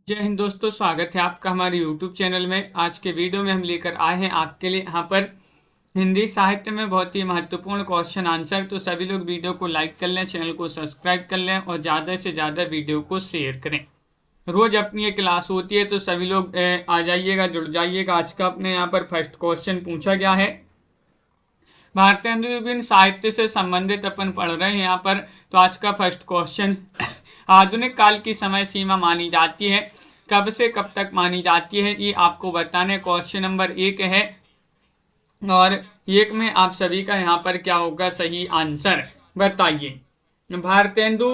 जय हिंद दोस्तों, स्वागत है आपका हमारे YouTube चैनल में। आज के वीडियो में हम लेकर आए हैं आपके लिए यहाँ पर हिंदी साहित्य में बहुत ही महत्वपूर्ण क्वेश्चन आंसर। तो सभी लोग वीडियो को लाइक कर लें, चैनल को सब्सक्राइब कर लें और ज़्यादा से ज़्यादा वीडियो को शेयर करें। रोज़ अपनी ये क्लास होती है तो सभी लोग आ जाइएगा, जुड़ जाइएगा। आज का अपने यहाँ पर फर्स्ट क्वेश्चन पूछा गया है। भारतीय विभिन्न साहित्य से संबंधित अपन पढ़ रहे हैं यहाँ पर। तो आज का फर्स्ट क्वेश्चन, आधुनिक काल की समय सीमा मानी जाती है, कब से कब तक मानी जाती है, ये आपको बताना है। क्वेश्चन नंबर 1 है और 1 में आप सभी का यहाँ पर क्या होगा सही आंसर बताइए। भारतेंदु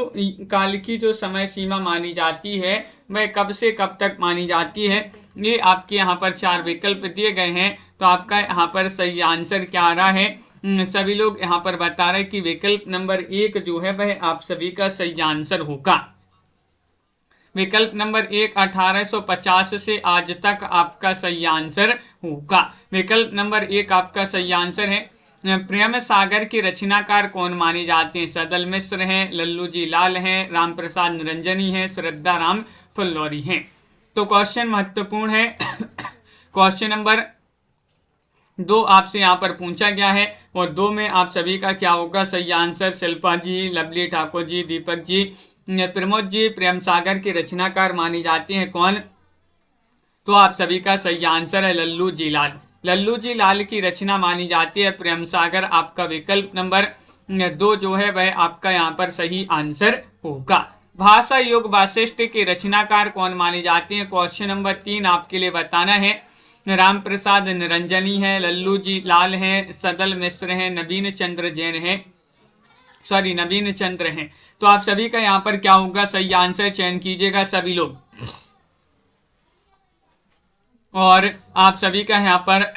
काल की जो समय सीमा मानी जाती है वह कब से कब तक मानी जाती है, ये आपके यहाँ पर 4 विकल्प दिए गए हैं। तो आपका यहाँ पर सही आंसर क्या आ रहा है, सभी लोग यहाँ पर बता रहे हैं कि विकल्प नंबर 1 जो है वह आप सभी का सही आंसर होगा। विकल्प नंबर 1 1850 से आज तक आपका सही आंसर होगा। विकल्प नंबर 1 आपका सही आंसर है। प्रेम सागर की रचनाकार कौन माने जाते हैं? सदल मिश्र हैं, लल्लू जी लाल हैं, राम प्रसाद निरंजनी हैं, श्रद्धा राम फुल्लौरी हैं। तो क्वेश्चन महत्वपूर्ण है। क्वेश्चन नंबर 2 आपसे यहाँ पर पूछा गया है और 2 में आप सभी का क्या होगा सही आंसर। शिल्पा जी, लवली ठाकुर जी, दीपक जी, प्रमोद जी प्रेम सागर के रचनाकार माने जाते हैं कौन? तो आप सभी का सही आंसर है लल्लू जी लाल। लल्लू जी लाल की रचना मानी जाती है प्रेम सागर। आपका विकल्प नंबर 2 जो है वह आपका यहाँ पर सही आंसर होगा। भाषा योग वाशिष्ठ के रचनाकार कौन माने जाते हैं? क्वेश्चन नंबर 3 आपके लिए बताना है। राम प्रसाद निरंजनी है, लल्लू जी लाल हैं, सदल मिश्र हैं, नवीन चंद्र जैन हैं, नवीन चंद्र हैं। तो आप सभी का यहाँ पर क्या होगा सही आंसर, चयन कीजिएगा सभी लोग। और आप सभी का यहाँ पर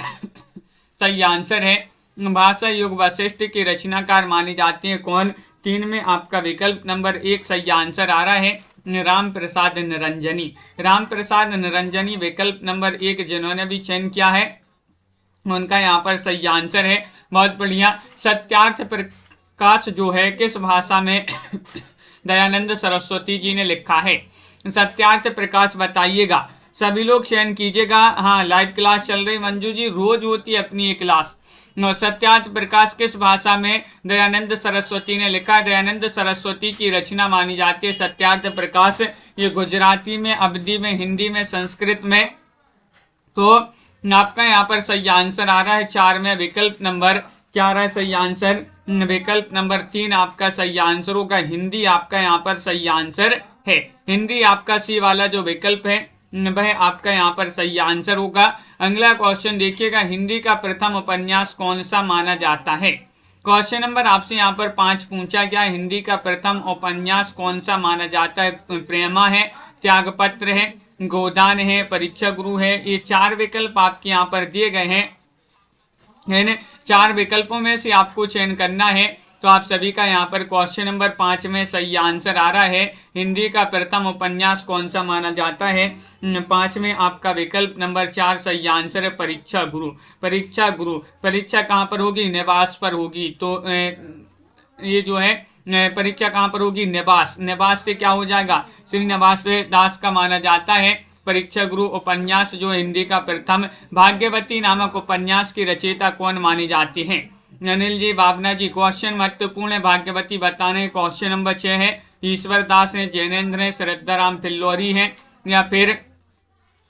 सही आंसर है भाषा योग वशिष्ठ के रचनाकार माने जाते हैं कौन? 3 में आपका विकल्प नंबर 1 सही आंसर आ रहा है राम प्रसाद निरंजनी। राम प्रसाद निरंजनी विकल्प नंबर 1 जिन्होंने भी चयन किया है उनका यहाँ पर सही आंसर है। बहुत बढ़िया। सत्यार्थ प्रकाश जो है किस भाषा में दयानंद सरस्वती जी ने लिखा है? सत्यार्थ प्रकाश बताइएगा, सभी लोग चयन कीजिएगा। हाँ, लाइव क्लास चल रही मंजू जी, रोज होती है अपनी ये क्लास। सत्यार्थ प्रकाश किस भाषा में दयानंद सरस्वती ने लिखा? दयानंद सरस्वती की रचना मानी जाती है सत्यार्थ प्रकाश। ये गुजराती में, अवधी में, हिंदी में, संस्कृत में। तो आपका यहाँ पर सही आंसर आ रहा है 4 में विकल्प नंबर क्या आ रहा है सही आंसर? विकल्प नंबर 3 आपका सही आंसर होगा। हिंदी आपका यहाँ पर सही आंसर है। हिंदी आपका सी वाला जो विकल्प है वह आपका यहाँ पर सही आंसर होगा। अगला क्वेश्चन देखिएगा, हिंदी का प्रथम उपन्यास कौन सा माना जाता है? क्वेश्चन नंबर आपसे यहाँ पर 5 पूछा गया। हिंदी का प्रथम उपन्यास कौन सा माना जाता है? प्रेमा है, त्यागपत्र है, गोदान है, परीक्षा गुरु है। ये 4 विकल्प आपके यहाँ पर दिए गए हैं। 4 विकल्पों में से आपको चयन करना है। तो आप सभी का यहाँ पर क्वेश्चन नंबर 5 में सही आंसर आ रहा है। हिंदी का प्रथम उपन्यास कौन सा माना जाता है? 5 में आपका विकल्प नंबर 4 सही आंसर है परीक्षा गुरु। परीक्षा गुरु, परीक्षा कहाँ पर होगी? निवास पर होगी। तो ये जो है परीक्षा कहाँ पर होगी? निवास। निवास से क्या हो जाएगा? श्रीनिवास दास का माना जाता है परीक्षा गुरु उपन्यास जो हिंदी का प्रथम। भाग्यवती नामक उपन्यास की रचयिता कौन मानी जाती है? अनिल जी, भावना जी। क्वेश्चन महत्वपूर्ण है, भाग्यवती बताने। क्वेश्चन नंबर 6 है। ईश्वर दास है, जैनेन्द्र है, श्रद्धा राम फिल्लौरी है या फिर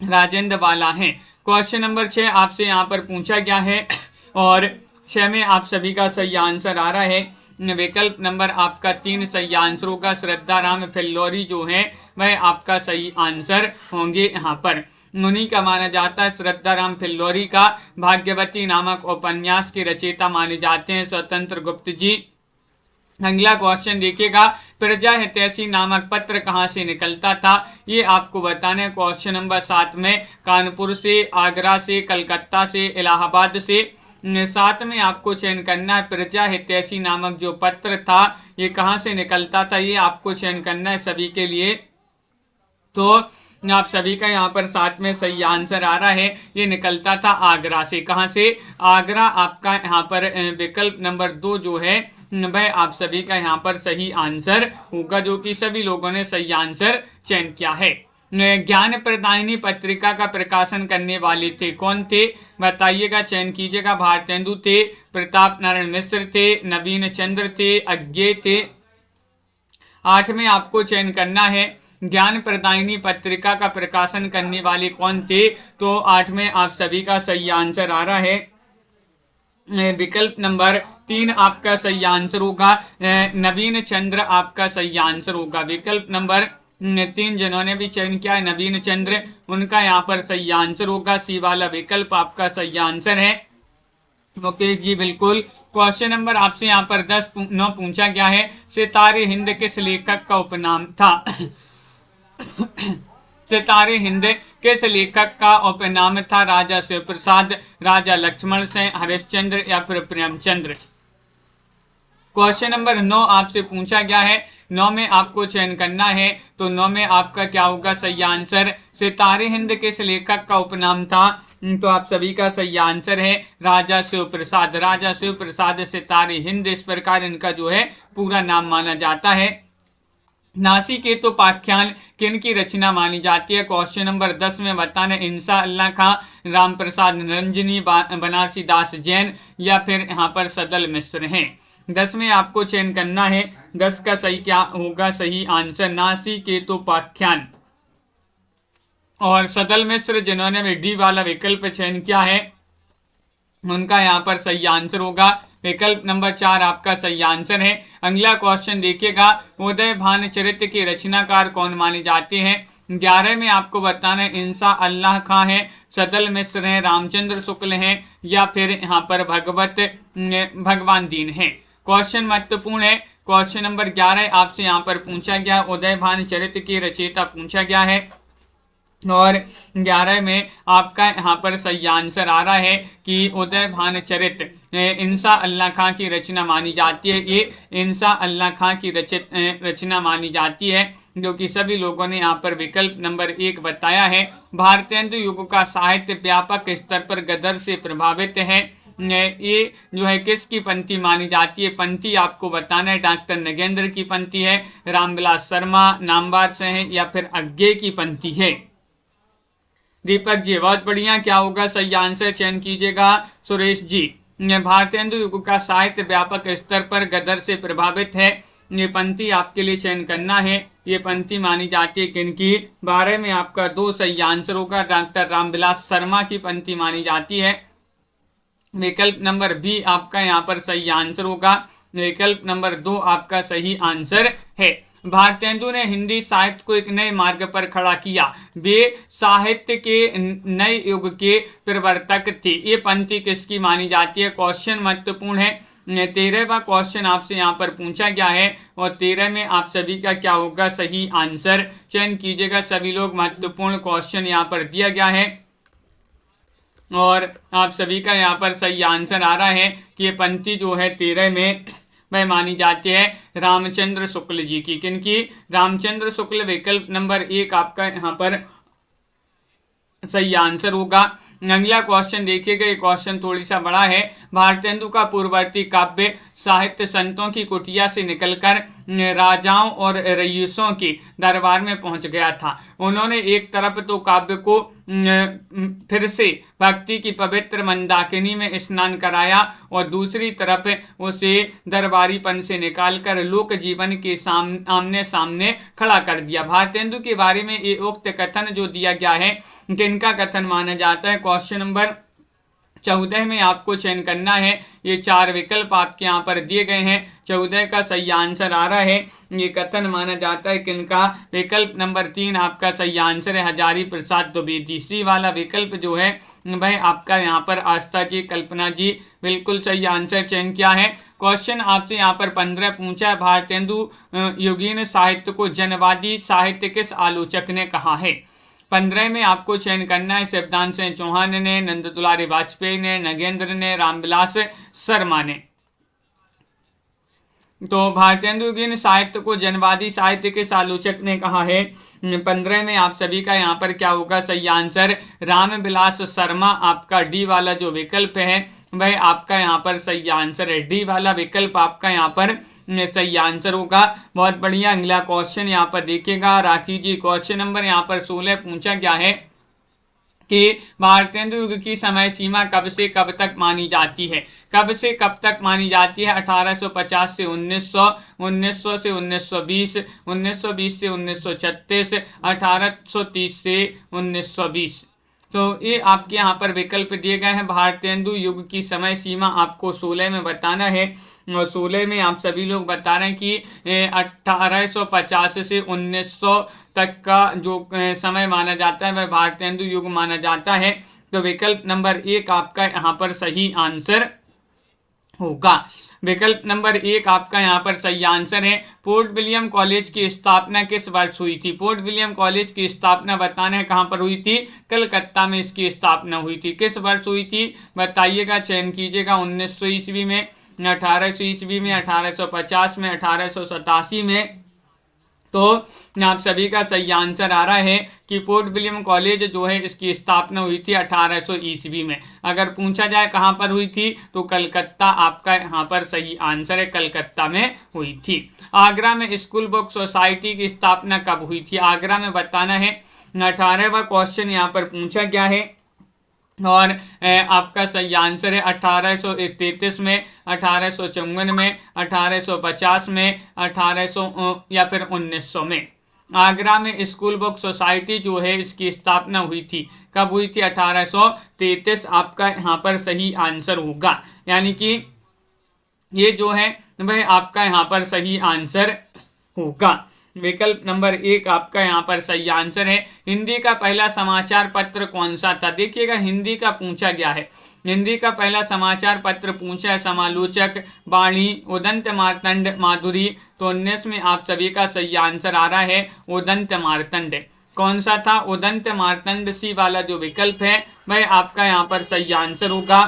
राजेंद्र बाला है। क्वेश्चन नंबर 6 आपसे यहाँ पर पूछा गया है और 6 में आप सभी का सही आंसर आ रहा है विकल्प नंबर आपका 3 सही आंसर होगा। श्रद्धा राम फिल्लौरी जो है वह आपका सही आंसर होंगे यहाँ पर। उन्हीं का माना जाता है श्रद्धा राम फिल्लौरी का भाग्यवती नामक उपन्यास के रचयिता माने जाते हैं स्वतंत्र गुप्त जी। अगला क्वेश्चन देखिएगा, प्रजा हितैषी नामक पत्र कहाँ से निकलता था? ये आपको बताना है। क्वेश्चन नंबर 7 में कानपुर से, आगरा से, कलकत्ता से, इलाहाबाद से। 7 में आपको चयन करना है प्रजा हितैषी नामक जो पत्र था ये कहाँ से निकलता था, ये आपको चयन करना है सभी के लिए। तो आप सभी का यहाँ पर 7 में सही आंसर आ रहा है, ये निकलता था आगरा से। कहाँ से? आगरा। आपका यहाँ पर विकल्प नंबर 2 जो है वह आप सभी का यहाँ पर सही आंसर होगा, जो कि सभी लोगों ने सही आंसर चयन किया है। ज्ञान प्रदायिनी पत्रिका का प्रकाशन करने वाले थे? कौन थे बताइएगा, चयन कीजिएगा। भारतेंदु थे, प्रताप नारायण मिश्र थे, नवीन चंद्र थे, अज्ञे थे। 8 में आपको चयन करना है, ज्ञान प्रदायिनी पत्रिका का प्रकाशन करने वाले कौन थे? तो 8 में आप सभी का सही आंसर आ रहा है विकल्प नंबर 3 आपका सही आंसर होगा। नवीन चंद्र आपका सही आंसर होगा। विकल्प नंबर 3 जिन्होंने भी चयन किया है नवीन चंद्र, उनका यहाँ पर सही आंसर होगा। सी वाला विकल्प आपका सही आंसर है। मुकेश जी बिल्कुल। क्वेश्चन नंबर आपसे यहाँ पर 10-9 पूछा गया है, सितारे हिंद किस लेखक का उपनाम था? सितारे हिंद किस लेखक का उपनाम था? राजा शिव प्रसाद, राजा लक्ष्मण सिंह, हरिश्चंद्र या फिर प्रेमचंद्र। क्वेश्चन नंबर 9 आपसे पूछा गया है, 9 में आपको चयन करना है, तो 9 में आपका क्या होगा सही आंसर? सितारे हिंद किस लेखक का उपनाम था? तो आप सभी का सही आंसर है राजा शिव प्रसाद। राजा शिव प्रसाद सितारे हिंद, इस प्रकार इनका जो है पूरा नाम माना जाता है। नासिकेतोपाख्यान किन की रचना मानी जाती है? क्वेश्चन नंबर 10 में बताना, इंसा अल्लाह खां, राम प्रसाद निरंजनी, बनारसी दास जैन या फिर यहाँ पर सदल मिश्र हैं। 10 में आपको चयन करना है, 10 का सही क्या होगा सही आंसर? नासिकेतोपाख्यान। और सदल मिश्र जिन्होंने भी डी वाला विकल्प चयन किया है, उनका यहाँ पर सही आंसर होगा विकल्प नंबर 4 आपका सही आंसर है। अगला क्वेश्चन देखिएगा, उदय भान चरित्र के रचनाकार कौन माने जाते हैं? 11 में आपको बताना है, इंसा अल्लाह खां है, सदल मिश्र हैं, रामचंद्र शुक्ल हैं या फिर यहाँ पर भगवान दीन है। क्वेश्चन महत्वपूर्ण है। क्वेश्चन नंबर 11 आपसे यहाँ पर पूछा गया, उदय भान चरित्र के रचयिता पूछा गया है और 11 में आपका यहाँ पर सही आंसर आ रहा है कि उदय भान चरित्र इंसा अल्लाह खां की रचना मानी जाती है। ये इंसा अल्लाह खां की रचना मानी जाती है, जो कि सभी लोगों ने यहाँ पर विकल्प नंबर 1 बताया है। भारतेंदु युग का साहित्य व्यापक स्तर पर गदर से प्रभावित है। ये जो है किसकी पंक्ति मानी जाती है? पंक्ति आपको बताना है, डॉक्टर नगेंद्र की पंक्ति है, रामविलास शर्मा, नामवर से है या फिर अज्ञे की पंक्ति है। दीपक जी बहुत बढ़िया, क्या होगा सही आंसर? चयन कीजिएगा सुरेश जी। भारतेंदु युग का साहित्य व्यापक स्तर पर गदर से प्रभावित है, ये पंक्ति आपके लिए चयन करना है। ये पंक्ति मानी जाती है किनकी? 12 में आपका 2 सही आंसर होगा, डॉक्टर रामविलास शर्मा की पंक्ति मानी जाती है। विकल्प नंबर बी आपका यहाँ पर सही आंसर होगा। विकल्प नंबर 2 आपका सही आंसर है। भारतेंदु ने हिंदी साहित्य को एक नए मार्ग पर खड़ा किया, वे साहित्य के नए युग के प्रवर्तक थे। ये पंक्ति किसकी मानी जाती है? क्वेश्चन महत्वपूर्ण है। 13वां क्वेश्चन आपसे यहाँ पर पूछा गया है और 13 में आप सभी का क्या होगा सही आंसर? चयन कीजिएगा सभी लोग। महत्वपूर्ण क्वेश्चन यहाँ पर दिया गया है और आप सभी का यहाँ पर सही आंसर आ रहा है कि ये पंक्ति जो है 13 में वह मानी जाती है रामचंद्र शुक्ल जी की। किनकी? रामचंद्र शुक्ल। विकल्प नंबर 1 आपका यहाँ पर सही आंसर होगा। अगला क्वेश्चन देखिएगा, ये क्वेश्चन थोड़ी सा बड़ा है। भारतेंदु का पूर्ववर्ती काव्य साहित्य संतों की कुटिया से निकलकर राजाओं और रईसों के दरबार में पहुंच गया था। उन्होंने एक तरफ तो काव्य को फिर से भक्ति की पवित्र मंदाकिनी में स्नान कराया और दूसरी तरफ उसे दरबारीपन से निकालकर लोक जीवन के आमने सामने खड़ा कर दिया। भारतेंदु के बारे में ये उक्त कथन जो दिया गया है, किनका कथन माना जाता है? क्वेश्चन नंबर 14 में आपको चयन करना है। ये 4 विकल्प आपके यहाँ पर दिए गए हैं, 14 का सही आंसर आ रहा है। ये कथन माना जाता है किनका? विकल्प नंबर 3 आपका सही आंसर है हजारी प्रसाद द्विवेदी। सी वाला विकल्प जो है वह आपका यहाँ पर आस्था जी, कल्पना जी बिल्कुल सही आंसर चयन किया है। क्वेश्चन आपसे यहाँ पर 15 पूछा है, भारतेंदु युगीन साहित्य को जनवादी साहित्य किस आलोचक ने कहा है? 15 में आपको चयन करना है। शिवदान सिंह चौहान ने, नंद दुलारी वाजपेयी ने, नगेंद्र ने, रामविलास शर्मा ने। तो भारतेंदु साहित्य को जनवादी साहित्य के आलोचक ने कहा है। 15 में आप सभी का यहाँ पर क्या होगा सही आंसर, रामविलास शर्मा आपका डी वाला जो विकल्प है वह आपका यहाँ पर सही आंसर है। डी वाला विकल्प आपका यहाँ पर सही आंसर होगा। बहुत बढ़िया। अगला क्वेश्चन यहाँ पर देखिएगा राखी जी, क्वेश्चन नंबर यहाँ पर 16 पूछा गया है कि भारतेंदु युग की समय सीमा कब से कब तक मानी जाती है। कब से कब तक मानी जाती है? 1850 से 1900, 1900 से 1920, 1920 से 1936, 1830 से 1920। तो ये आपके यहाँ पर विकल्प दिए गए हैं। भारतेंदु युग की समय सीमा आपको 16 में बताना है और 16 में आप सभी लोग बता रहे हैं कि 1850 से 1900 तक का जो समय माना जाता है वह भारतेंदु युग माना जाता है। तो विकल्प नंबर 1 आपका यहाँ पर सही आंसर होगा। विकल्प नंबर 1 आपका यहाँ पर सही आंसर है। पोर्ट विलियम कॉलेज की स्थापना किस वर्ष हुई थी? पोर्ट विलियम कॉलेज की स्थापना बताना है कहाँ पर हुई थी? कलकत्ता में इसकी स्थापना हुई थी। किस वर्ष हुई थी बताइएगा, चयन कीजिएगा। 1900 ईस्वी में, 1800 ईस्वी में, 1850 में, 1887 में। तो आप सभी का सही आंसर आ रहा है कि पोर्ट विलियम कॉलेज जो है इसकी स्थापना हुई थी 1800 ईस्वी में। अगर पूछा जाए कहाँ पर हुई थी तो कलकत्ता आपका यहाँ पर सही आंसर है, कलकत्ता में हुई थी। आगरा में स्कूल बुक सोसाइटी की स्थापना कब हुई थी? आगरा में बताना है। 18वां क्वेश्चन यहाँ पर पूछा गया है और आपका सही आंसर है 1833 में, 1854 में, 1850 में, 1800 या फिर 1900 में। आगरा में स्कूल बुक सोसाइटी जो है इसकी स्थापना हुई थी। कब हुई थी? 1833 आपका यहाँ पर सही आंसर होगा। यानी कि ये जो है वह आपका यहाँ पर सही आंसर होगा। विकल्प नंबर 1 आपका यहाँ पर सही आंसर है। हिंदी का पहला समाचार पत्र कौन सा था? देखिएगा हिंदी का पूछा गया है। हिंदी का पहला समाचार पत्र पूछा है समालोचक, वाणी, उदंत मार्तंड, माधुरी। तो 19 में आप सभी का सही आंसर आ रहा है उदंत मार्तंड। कौन सा था? उदंत मार्तंड। सी वाला जो विकल्प है वह आपका यहाँ पर सही आंसर होगा।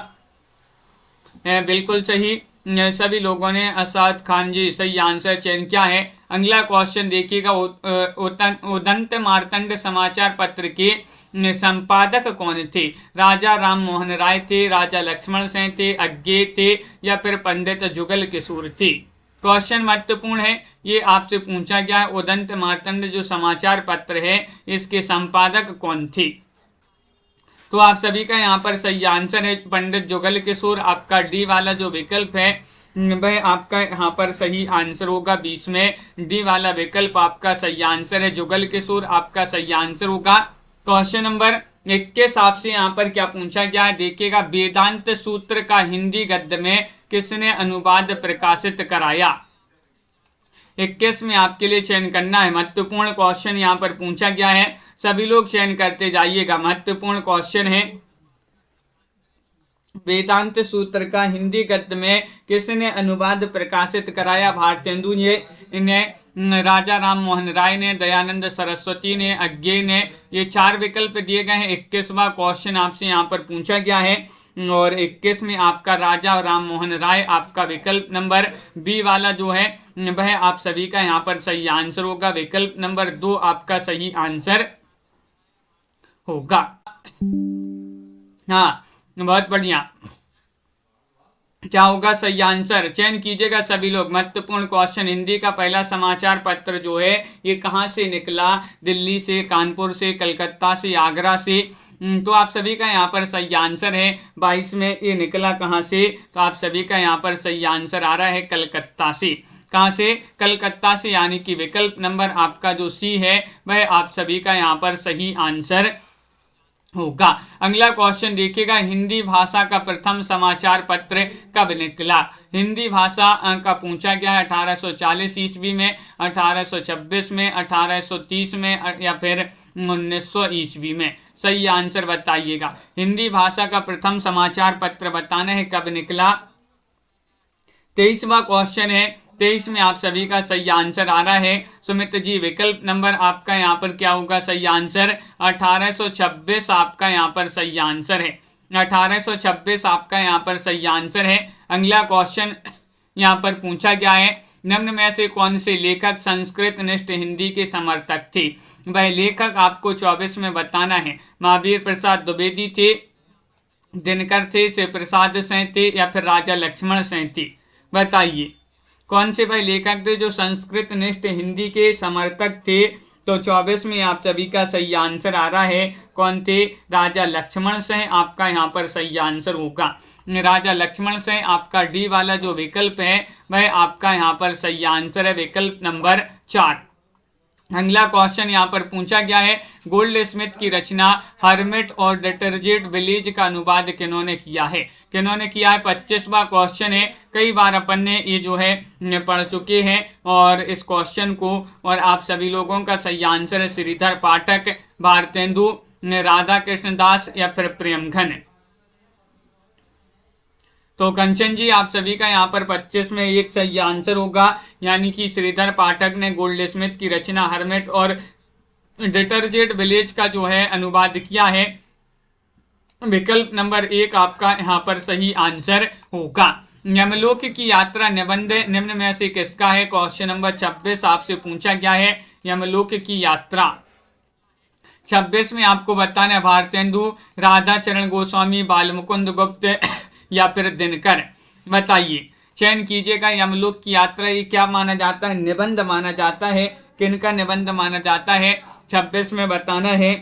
बिल्कुल सही। सभी लोगों ने असाद खान जी सही आंसर चयन किया है। अगला क्वेश्चन देखिएगा, उदंत मार्तंड समाचार पत्र के संपादक कौन थे? राजा राम मोहन राय थे, राजा लक्ष्मण सेन थे, अज्ञे थे या फिर पंडित जुगल किशोर थे? क्वेश्चन महत्वपूर्ण है, ये आपसे पूछा गया है। उदंत मार्तंड जो समाचार पत्र है इसके संपादक कौन थे? तो आप सभी का यहाँ पर सही आंसर है पंडित जुगल किशोर। आपका डी वाला जो विकल्प है वह आपका यहाँ पर सही आंसर होगा। 20 में डी वाला विकल्प आपका सही आंसर है, जुगल किशोर आपका सही आंसर होगा। क्वेश्चन नंबर 21 आपसे यहाँ पर क्या पूछा गया है देखिएगा, वेदांत सूत्र का हिंदी गद्य में किसने अनुवाद प्रकाशित कराया? 21 में आपके लिए चयन करना है। महत्वपूर्ण क्वेश्चन यहाँ पर पूछा गया है, सभी लोग चयन करते जाइएगा। महत्वपूर्ण क्वेश्चन है, वेदांत सूत्र का हिंदी गद्य में किसने अनुवाद प्रकाशित कराया? भारतेंदु ने, राजा राम मोहन राय ने, दयानंद सरस्वती ने, अज्ञे ने। ये 4 विकल्प दिए गए हैं। 21वां क्वेश्चन आपसे यहाँ पर पूछा गया है और 21 में आपका राजा राम मोहन राय आपका विकल्प नंबर बी वाला जो है वह आप सभी का यहाँ पर सही आंसर होगा। विकल्प नंबर 2 आपका सही आंसर होगा। हाँ, बहुत बढ़िया। क्या होगा सही आंसर? चयन कीजिएगा सभी लोग। महत्वपूर्ण क्वेश्चन, हिंदी का पहला समाचार पत्र जो है ये कहाँ से निकला? दिल्ली से, कानपुर से, कलकत्ता से, आगरा से। तो आप सभी का यहाँ पर सही आंसर है 22 में ये निकला कहाँ से? तो आप सभी का यहाँ पर सही आंसर आ रहा है कलकत्ता से। कहाँ से? कलकत्ता से। यानी कि विकल्प नंबर आपका जो सी है वह आप सभी का यहाँ पर सही आंसर होगा। अगला क्वेश्चन देखिएगा, हिंदी भाषा का प्रथम समाचार पत्र कब निकला? हिंदी भाषा का पूछा गया है 1840 ईस्वी में, 1826 में, 1830 में या फिर 1900 ईस्वी में। सही आंसर बताइएगा। हिंदी भाषा का प्रथम समाचार पत्र बताना है कब निकला। 23वां क्वेश्चन है, 23 में आप सभी का सही आंसर आ रहा है सुमित जी। विकल्प नंबर आपका यहाँ पर क्या होगा सही आंसर? 1826 आपका यहाँ पर सही आंसर है। 1826 आपका यहाँ पर सही आंसर है। अगला क्वेश्चन यहाँ पर पूछा गया है, निम्न में से कौन से लेखक संस्कृत निष्ठ हिंदी के समर्थक थे। वह लेखक आपको 24 में बताना है। महावीर प्रसाद द्विवेदी थे, दिनकर थे, शिव प्रसाद सेन थे या फिर राजा लक्ष्मण सेन थे। बताइए कौन से वह लेखक थे जो संस्कृत निष्ठ हिंदी के समर्थक थे। तो 24 में आप सभी का सही आंसर आ रहा है, कौन थे, राजा लक्ष्मण सेन आपका यहाँ पर सही आंसर होगा। राजा लक्ष्मण सेन आपका डी वाला जो विकल्प है वह आपका यहाँ पर सही आंसर है, विकल्प नंबर 4। अगला क्वेश्चन यहाँ पर पूछा गया है, गोल्ड स्मिथ की रचना हर्मिट और डिटर्जेंट विलेज का अनुवाद किन्होंने किया है। किन्होंने किया है, 25वां क्वेश्चन है। कई बार अपन ने ये जो है पढ़ चुके हैं और इस क्वेश्चन को, और आप सभी लोगों का सही आंसर है श्रीधर पाठक, भारतेंदु, राधा कृष्ण दास या फिर प्रेमघन। तो कंचन जी आप सभी का यहाँ पर 25 में एक सही आंसर होगा, यानी कि श्रीधर पाठक ने गोल्ड स्मिथ की रचना हर्मिट और डिटर्जेंट विलेज का जो है अनुवाद किया है। विकल्प नंबर 1 आपका यहाँ पर सही आंसर होगा। यमलोक की यात्रा निबंध निम्न में से किसका है। क्वेश्चन नंबर 26 आपसे पूछा गया है, यमलोक की यात्रा। 26 में आपको बताना है, भारतेंदु, राधा चरण गोस्वामी, बालमुकुंद गुप्त या फिर दिनकर। बताइए, चयन कीजिएगा। यमलोक की यात्रा ये क्या माना जाता है, निबंध माना जाता है। किनका निबंध माना जाता है 26 में बताना है।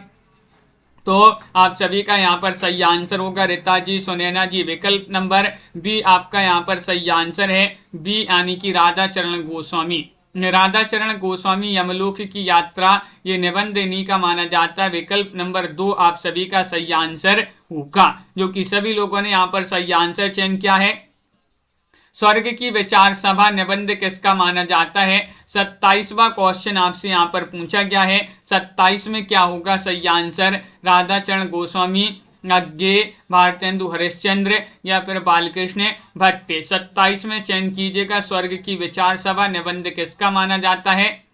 तो आप सभी का यहाँ पर सही आंसर होगा रीता जी, सुनैना जी। विकल्प नंबर बी आपका यहाँ पर सही आंसर है, बी यानी कि राधा चरण गोस्वामी। राधा चरण गोस्वामी यमलोक की यात्रा ये निबंध इन्हीं का माना जाता है। विकल्प नंबर 2 आप सभी का सही आंसर होगा, जो कि सभी लोगों ने यहाँ पर सही आंसर चयन किया है। स्वर्ग की विचार सभा निबंध किसका माना जाता है। 27वां क्वेश्चन आपसे यहाँ पर पूछा गया है। 27 में क्या होगा सही आंसर, राधा चरण गोस्वामी, अज्ञे, भारतेंदु हरिश्चंद्र या फिर बालकृष्ण भट्ट। 27 में चयन कीजिएगा, स्वर्ग की विचार सभा निबंध किसका माना जाता है।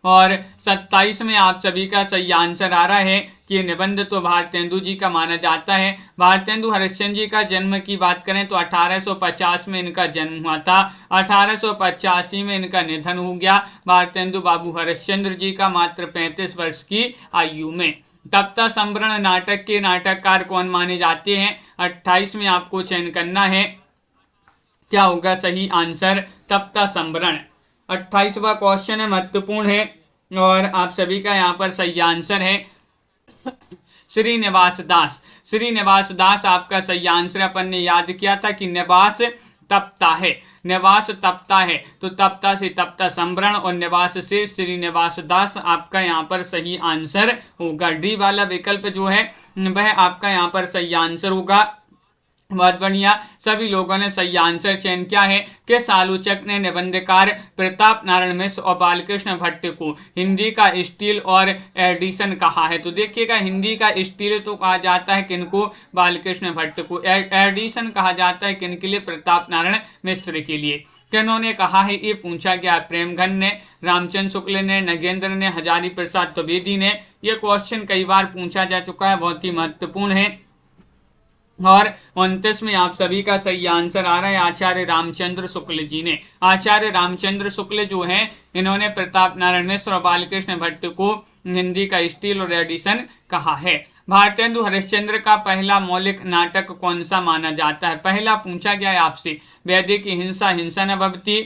और 27 में आप सभी का सही आंसर आ रहा है कि निबंध तो भारतेंदु जी का माना जाता है। भारतेंदु हरिश्चंद्र जी का जन्म की बात करें तो 1850 में इनका जन्म हुआ था, 1885 में इनका निधन हो गया। भारतेंदु बाबू हरिश्चंद्र जी का मात्र 35 वर्ष की आयु में। तप्ता संवरण नाटक के नाटककार कौन माने जाते हैं। 28 में आपको चयन करना है, क्या होगा सही आंसर, तप्ता संवरण। 28वां क्वेश्चन है, महत्वपूर्ण है और आप सभी का यहाँ पर सही आंसर है श्रीनिवास दास। श्रीनिवास दास आपका सही आंसर। अपन ने याद किया था कि निवास तप्ता है, निवास तप्ता है, तो तप्ता से तप्ता संवरण और निवास से श्रीनिवास दास आपका यहाँ पर सही आंसर होगा। डी वाला विकल्प जो है वह आपका यहाँ पर सही आंसर होगा। बहुत बढ़िया, सभी लोगों ने सही आंसर चयन किया है। किस आलोचक ने निबंधकार प्रताप नारायण मिश्र और बालकृष्ण भट्ट को हिंदी का स्टील और एडिशन कहा है। तो देखिएगा, हिंदी का स्टील तो कहा जाता है किनको, बालकृष्ण भट्ट को। एडिशन कहा जाता है किनके लिए, प्रताप नारायण मिश्र के लिए। किन्होंने कहा है ये पूछा गया, प्रेमघन ने, रामचंद्र शुक्ल ने, नगेंद्र ने, हजारी प्रसाद द्विवेदी ने। ये क्वेश्चन कई बार पूछा जा चुका है, बहुत ही महत्वपूर्ण है। और 29 में आप सभी का सही आंसर आ रहा है आचार्य रामचंद्र शुक्ल जी ने। आचार्य रामचंद्र शुक्ल जो हैं इन्होंने प्रताप नारायण मिश्र और बालकृष्ण भट्ट को हिंदी का स्टील और एडिशन कहा है। भारतेंदु हरिश्चंद्र का पहला मौलिक नाटक कौन सा माना जाता है। पहला पूछा गया है आपसे, वैदिक हिंसा, हिंसा न भवति,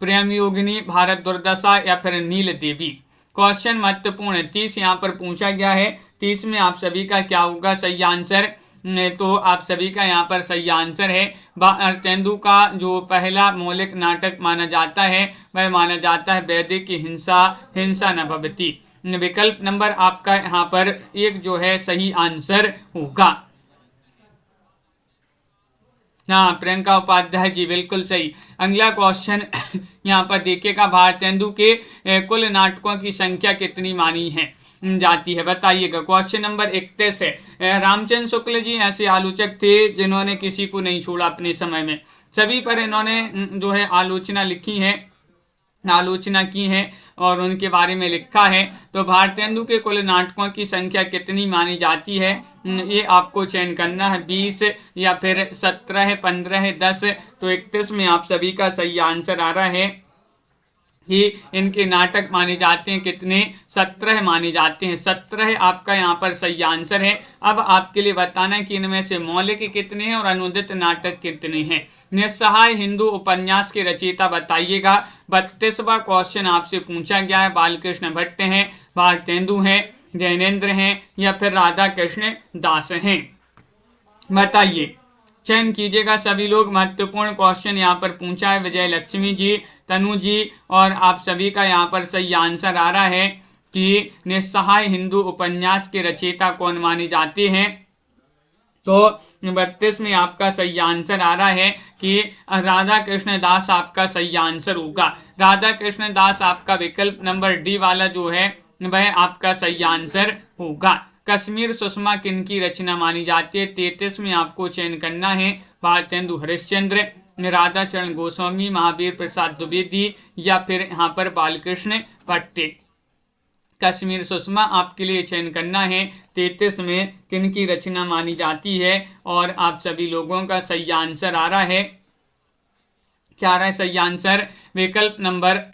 प्रेम योगिनी, भारत दुर्दशा या फिर नील देवी। क्वेश्चन महत्वपूर्ण है। 30 यहाँ पर पूछा गया है। 30 में आप सभी का क्या होगा सही आंसर, तो आप सभी का यहाँ पर सही आंसर है भारतेंदु का जो पहला मौलिक नाटक माना जाता है वह माना जाता है वैदिक हिंसा, हिंसा न भवति। विकल्प नंबर आपका यहाँ पर 1 जो है सही आंसर होगा। हाँ, प्रियंका उपाध्याय जी बिल्कुल सही। अगला क्वेश्चन यहाँ पर देखिएगा, भारतेंदु के कुल नाटकों की संख्या कितनी मानी है जाती है, बताइएगा। क्वेश्चन नंबर 31 है। रामचंद्र शुक्ल जी ऐसे आलोचक थे जिन्होंने किसी को नहीं छोड़ा अपने समय में, सभी पर इन्होंने जो है आलोचना लिखी है। आलोचना की है और उनके बारे में लिखा है। तो भारतेंदु के कुल नाटकों की संख्या कितनी मानी जाती है, ये आपको चयन करना है, 20 या फिर 17, 15, 10। तो 31 में आप सभी का सही आंसर आ रहा है कि इनके नाटक माने जाते हैं कितने, 17 माने जाते हैं। 17 आपका यहाँ पर सही आंसर है। अब आपके लिए बताना है कि इनमें से मौलिक कितने हैं और अनुदित नाटक कितने हैं। निस्सहाय हिंदू उपन्यास के रचयिता बताइएगा। 32वां क्वेश्चन आपसे पूछा गया है। बालकृष्ण भट्ट हैं, भारतेंदु हैं, जैनेन्द्र हैं या फिर राधा कृष्ण दास हैं, बताइए, चयन कीजिएगा सभी लोग। महत्वपूर्ण क्वेश्चन यहाँ पर पूछा है विजय लक्ष्मी जी, तनु जी, और आप सभी का यहाँ पर सही आंसर आ रहा है कि निस्सहाय हिंदू उपन्यास के रचयिता कौन माने जाते हैं। तो 32 में आपका सही आंसर आ रहा है कि राधा कृष्ण दास आपका सही आंसर होगा। राधा कृष्ण दास आपका विकल्प नंबर डी वाला जो है वह आपका सही आंसर होगा। कश्मीर सुषमा किनकी रचना मानी जाती है। 33 में आपको चयन करना है। भारतेंदु हरिश्चंद्र, राधाचरण गोस्वामी, महावीर प्रसाद द्विवेदी या फिर यहाँ पर बालकृष्ण भट्ट। कश्मीर सुषमा आपके लिए चयन करना है। 33 में किनकी रचना मानी जाती है और आप सभी लोगों का सही आंसर आ रहा है, क्या आ रहा है सही आंसर, विकल्प नंबर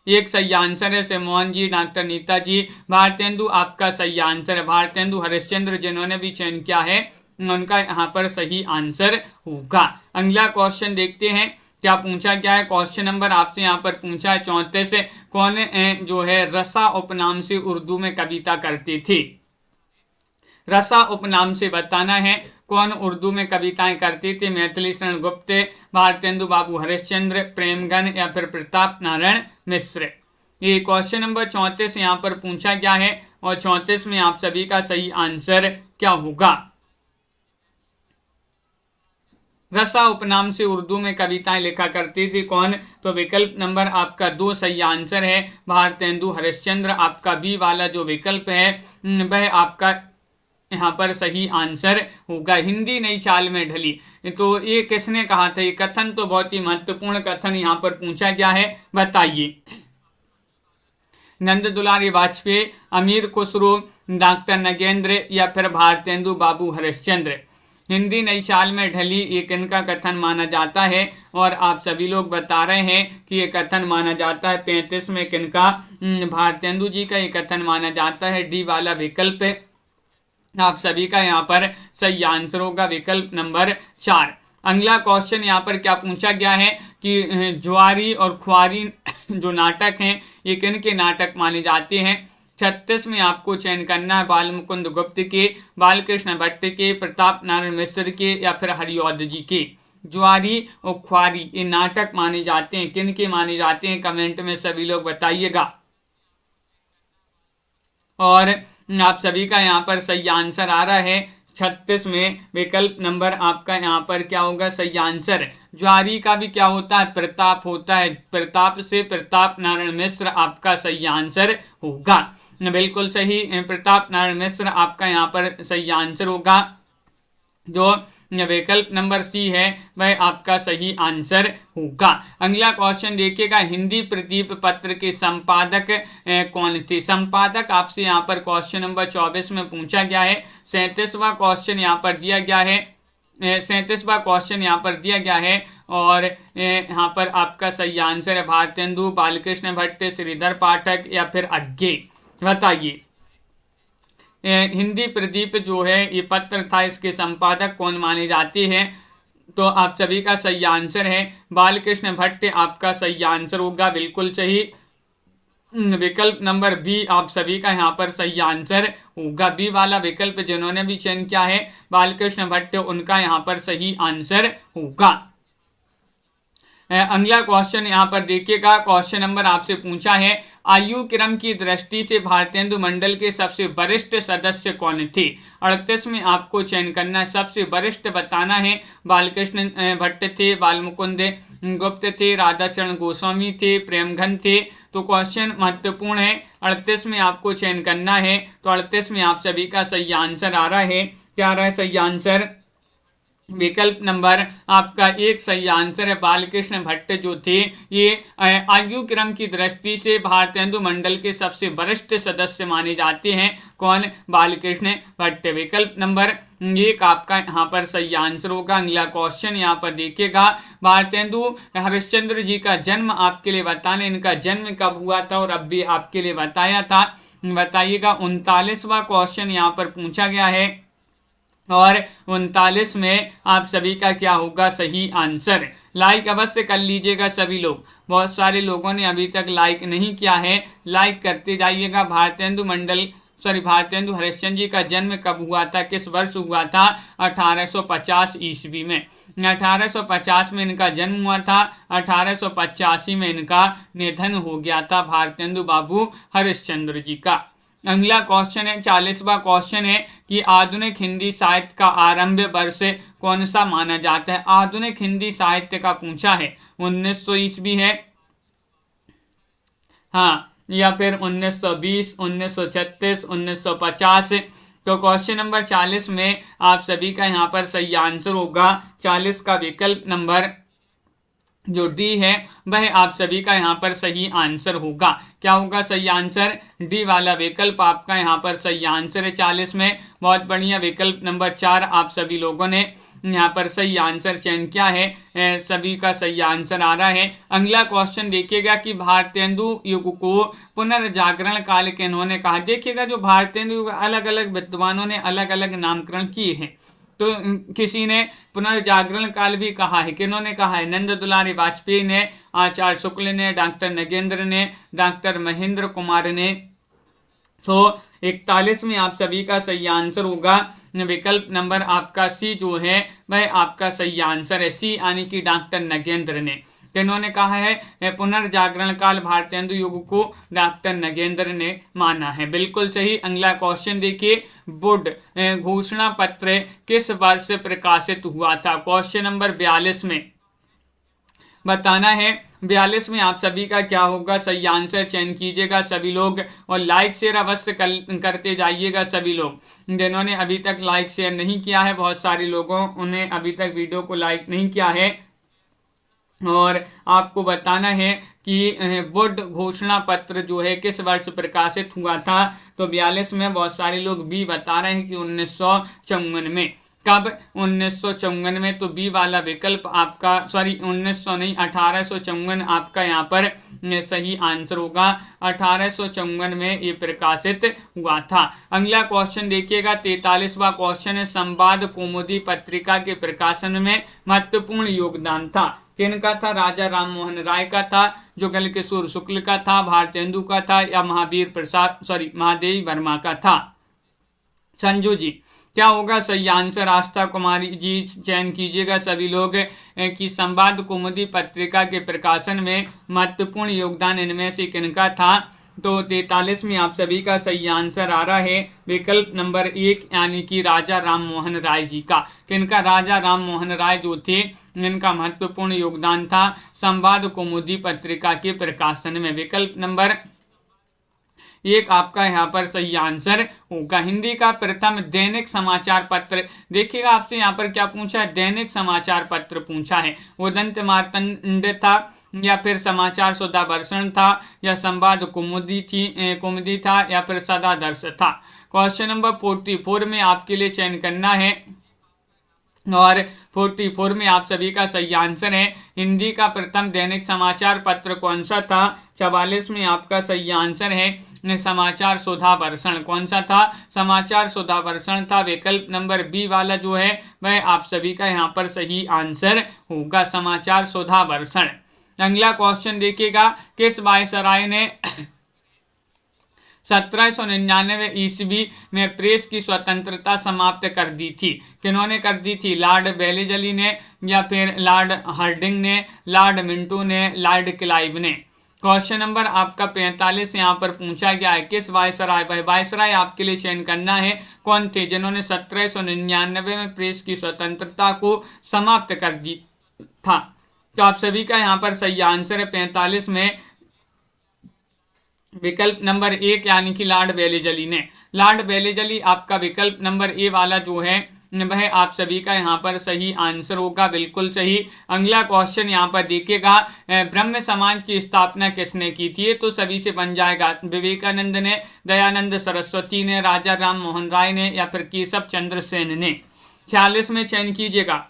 1 सही आंसर है। से मोहन जी, डॉक्टर नीता जी, भारतेंदु आपका सही आंसर है। भारतेंदु हरिश्चंद्र जिन्होंने भी चयन किया है उनका यहाँ पर सही आंसर होगा। अगला क्वेश्चन देखते हैं क्या पूछा गया है। क्वेश्चन नंबर आपसे यहाँ पर पूछा है 34 से, कौन जो है रसा उपनाम से उर्दू में कविता करते थे। रसा उपनाम से बताना है कौन उर्दू में कविताएं करते थे। मैथिली शरण गुप्त, भारतेंदु बाबू हरिश्चंद्र, प्रेमगन या फिर प्रताप नारायण मिश्र। ये क्वेश्चन नंबर 34 यहाँ पर पूछा गया है और 34 में आप सभी का सही आंसर क्या होगा। रसा उपनाम से उर्दू में कविताएं लिखा करती थी कौन, तो विकल्प नंबर आपका 2 सही आंसर है। भारतेंदु हरिश्चंद्र आपका बी वाला जो विकल्प है वह आपका यहाँ पर सही आंसर होगा। हिंदी नई चाल में ढली, तो ये किसने कहा था। ये कथन तो बहुत ही महत्वपूर्ण कथन यहाँ पर पूछा गया है, बताइए। नंद दुलारी वाजपेयी, अमीर खुसरो, डॉक्टर नगेंद्र या फिर भारतेंदु बाबू हरिश्चंद्र। हिंदी नई चाल में ढली ये किनका कथन माना जाता है और आप सभी लोग बता रहे हैं कि ये कथन माना जाता है 35 में किनका, भारतेंदु जी का ये कथन माना जाता है। डी वाला विकल्प आप सभी का यहाँ पर सही आंसर होगा, विकल्प नंबर 4। अगला क्वेश्चन यहाँ पर क्या पूछा गया है कि ज्वारी और ख्वारी जो नाटक हैं ये किन के नाटक माने जाते हैं। 36 में आपको चयन करना है बाल मुकुंद गुप्त के, बालकृष्ण भट्ट के, प्रताप नारायण मिश्र के या फिर हरिऔध जी के। ज्वारी और ख्वारी ये नाटक माने जाते हैं, किन के माने जाते हैं, कमेंट में सभी लोग बताइएगा। और आप सभी का यहाँ पर सही आंसर आ रहा है 36 में विकल्प नंबर आपका यहाँ पर क्या होगा सही आंसर। ज्वारी का भी क्या होता है, प्रताप होता है, प्रताप से प्रताप नारायण मिश्र आपका सही आंसर होगा। बिल्कुल सही, प्रताप नारायण मिश्र आपका यहाँ पर सही आंसर होगा। जो विकल्प नंबर सी है वह आपका सही आंसर होगा। अगला क्वेश्चन देखिएगा, हिंदी प्रदीप पत्र के संपादक कौन थे। संपादक आपसे यहाँ पर क्वेश्चन नंबर 24 में पूछा गया है। 37वां क्वेश्चन यहाँ पर दिया गया है, 37वां क्वेश्चन यहाँ पर दिया गया है और यहाँ पर आपका सही आंसर है भारतेंदु, बालकृष्ण भट्ट, श्रीधर पाठक या फिर अज्ञे। बताइए हिंदी प्रदीप जो है ये पत्र था, इसके संपादक कौन माने जाते हैं। तो आप सभी का सही आंसर है बालकृष्ण भट्ट आपका सही आंसर होगा, बिल्कुल सही। विकल्प नंबर बी आप सभी का यहाँ पर सही आंसर होगा। बी वाला विकल्प जिन्होंने भी चयन किया है बालकृष्ण भट्ट उनका यहाँ पर सही आंसर होगा। अगला क्वेश्चन यहाँ पर देखिएगा, क्वेश्चन नंबर आपसे पूछा है आयु क्रम की दृष्टि से भारतेंदु मंडल के सबसे वरिष्ठ सदस्य कौन थे। 38 में आपको चयन करना है, सबसे वरिष्ठ बताना है। बालकृष्ण भट्ट थे, बालमुकुंद गुप्त थे, राधाचरण गोस्वामी थे, प्रेमघन थे। तो क्वेश्चन महत्वपूर्ण है, 38 में आपको चयन करना है। तो 38 में आप सभी का सही आंसर आ रहा है, क्या आ रहा है सही आंसर, विकल्प नंबर आपका एक सही आंसर है। बालकृष्ण भट्ट जो थे ये आयु क्रम की दृष्टि से भारतेंदु मंडल के सबसे वरिष्ठ सदस्य माने जाते हैं। कौन? बालकृष्ण भट्ट। विकल्प नंबर एक आपका यहाँ पर सही आंसर होगा। अगला क्वेश्चन यहाँ पर देखिएगा, भारतेंदु हरिश्चंद्र जी का जन्म आपके लिए बताने, इनका जन्म कब हुआ था और अब भी आपके लिए बताया था, बताइएगा। 39वां क्वेश्चन यहाँ पर पूछा गया है और 39 में आप सभी का क्या होगा सही आंसर। लाइक अवश्य कर लीजिएगा सभी लोग, बहुत सारे लोगों ने अभी तक लाइक नहीं किया है, लाइक करते जाइएगा। भारतेंदु हरिश्चंद्र जी का जन्म कब हुआ था, किस वर्ष हुआ था? 1850 ईस्वी में। 1850 में इनका जन्म हुआ था, 1885 में इनका निधन हो गया था भारतेंदु बाबू हरिश्चंद्र जी का। अगला क्वेश्चन है 40वां क्वेश्चन है कि आधुनिक हिंदी साहित्य का आरंभ वर्ष कौन सा माना जाता है। आधुनिक हिंदी साहित्य का पूछा है, 1900 ईस्वी है, हाँ, या फिर 1920, 1936, 1950। तो क्वेश्चन नंबर 40 में आप सभी का यहाँ पर सही आंसर होगा 40 का विकल्प नंबर जो डी है वह आप सभी का यहाँ पर सही आंसर होगा। क्या होगा सही आंसर? डी वाला विकल्प आपका यहाँ पर सही आंसर है 40 में। बहुत बढ़िया, विकल्प नंबर 4 आप सभी लोगों ने यहाँ पर सही आंसर चयन किया है, सभी का सही आंसर आ रहा है। अगला क्वेश्चन देखिएगा कि भारतेंदु युग को पुनर्जागरण काल के इन्होंने कहा। देखिएगा जो भारतेंदु युग अलग अलग विद्वानों ने अलग अलग नामकरण किए हैं, तो किसी ने पुनर्जागरण काल भी कहा है, किन्होंने कहा है? नंद दुलारी वाजपेयी ने, आचार्य शुक्ल ने, डॉक्टर नगेंद्र ने, डॉक्टर महेंद्र कुमार ने। तो 41 में आप सभी का सही आंसर होगा विकल्प नंबर आपका सी जो है वह आपका सही आंसर है, सी यानी कि डॉक्टर नगेंद्र ने। इन्होंने कहा है पुनर्जागरण काल भारतेंदु युग को डॉक्टर नगेंद्र ने माना है, बिल्कुल सही। अगला क्वेश्चन देखिए, वुड घोषणा पत्र किस वर्ष प्रकाशित हुआ था? क्वेश्चन नंबर 42 में बताना है। 42 में आप सभी का क्या होगा सही आंसर चयन कीजिएगा सभी लोग, और लाइक शेयर अवश्य करते जाइएगा सभी लोग। जिन्होंने अभी तक लाइक शेयर नहीं किया है, बहुत सारे लोगों ने अभी तक वीडियो को लाइक नहीं किया है, और आपको बताना है कि वुड घोषणा पत्र जो है किस वर्ष प्रकाशित हुआ था। तो 42 में बहुत सारे लोग बी बता रहे हैं कि 1954 में। कब? 1954 में। तो बी वाला विकल्प आपका 1900 नहीं 1854 आपका यहाँ पर सही आंसर होगा। 1854 में ये प्रकाशित हुआ था। अगला क्वेश्चन देखिएगा, 43वां क्वेश्चन है, संवाद कौमुदी पत्रिका के प्रकाशन में महत्वपूर्ण योगदान था। किनका था? राजा राम मोहन राय का था, जुगल किशोर शुक्ल का था, भारतेंदु का था, या महादेवी वर्मा का था? संजू जी क्या होगा सही आंसर? आस्था कुमारी जी चयन कीजिएगा सभी लोग कि संवाद कौमुदी पत्रिका के प्रकाशन में महत्वपूर्ण योगदान इनमें से किनका था। तो 43 में आप सभी का सही आंसर आ रहा है विकल्प नंबर 1 यानी कि राजा राम मोहन राय जी का। किनका? राजा राम मोहन राय जो थे इनका महत्वपूर्ण योगदान था संवाद कौमुदी पत्रिका के प्रकाशन में। विकल्प नंबर 1 आपका यहाँ पर सही आंसर होगा। हिंदी का प्रथम दैनिक समाचार पत्र, देखिएगा आपसे यहाँ पर क्या पूछा है, दैनिक समाचार पत्र पूछा है। उदंत मार्तंड था, या फिर समाचार सुधा वर्षण था, या संवाद कुमुदी था, या फिर सदादर्श था। क्वेश्चन नंबर 44 में आपके लिए चयन करना है, और 44 में आप सभी का सही आंसर है हिंदी का प्रथम दैनिक समाचार पत्र कौन सा था। 44 में आपका सही आंसर है समाचार सुधा वर्षण। कौन सा था? समाचार सुधा वर्षण था। विकल्प नंबर बी वाला जो है वह आप सभी का यहाँ पर सही आंसर होगा, समाचार सुधा वर्षण। अगला क्वेश्चन देखिएगा, किस वायसराय ने 1799 ईस्वी में प्रेस की स्वतंत्रता समाप्त कर दी थी? किन्होंने कर दी थी? लॉर्ड वेलेजली ने, या फिर लॉर्ड हार्डिंग ने, लॉर्ड मिंटो ने, लॉर्ड क्लाइव ने? क्वेश्चन नंबर आपका 45 यहाँ पर पूछा गया है, किस वायसराय, वह वायसराय आपके लिए चयन करना है कौन थे जिन्होंने 1799 में प्रेस की स्वतंत्रता को समाप्त कर दी था। तो आप सभी का यहाँ पर सही आंसर है 45 में विकल्प नंबर 1 यानी कि लॉर्ड वेलेजली ने। लॉर्ड वेलेजली आपका विकल्प नंबर ए वाला जो है वह आप सभी का यहाँ पर सही आंसर होगा, बिल्कुल सही। अगला क्वेश्चन यहाँ पर देखिएगा, ब्रह्म समाज की स्थापना किसने की थी? तो सभी से बन जाएगा, विवेकानंद ने, दयानंद सरस्वती ने, राजा राम मोहन राय ने, या फिर केशव चंद्र सेन ने। 46 में चयन कीजिएगा,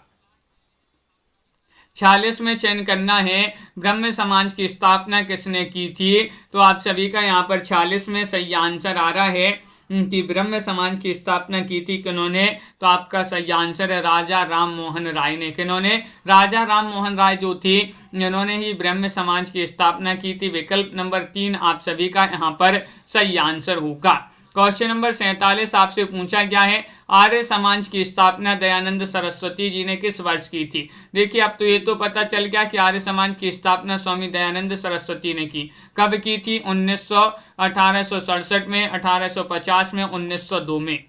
46 में चयन करना है, ब्रह्म समाज की स्थापना किसने की थी? तो आप सभी का यहाँ पर 46 में सही आंसर आ रहा है कि ब्रह्म समाज की स्थापना की थी किन्होंने? तो आपका सही आंसर है राजा राम मोहन राय ने। किन्होंने? राजा राम मोहन राय जो थी, इन्होंने ही ब्रह्म समाज की स्थापना की थी। विकल्प नंबर 3 आप सभी का यहाँ पर सही आंसर होगा। क्वेश्चन नंबर 47 आपसे पूछा गया है, आर्य समाज की स्थापना दयानंद सरस्वती जी ने किस वर्ष की थी? देखिए अब तो ये तो पता चल गया कि आर्य समाज की स्थापना स्वामी दयानंद सरस्वती ने की। कब की थी? 1867 में, 1850 में, 1902 में।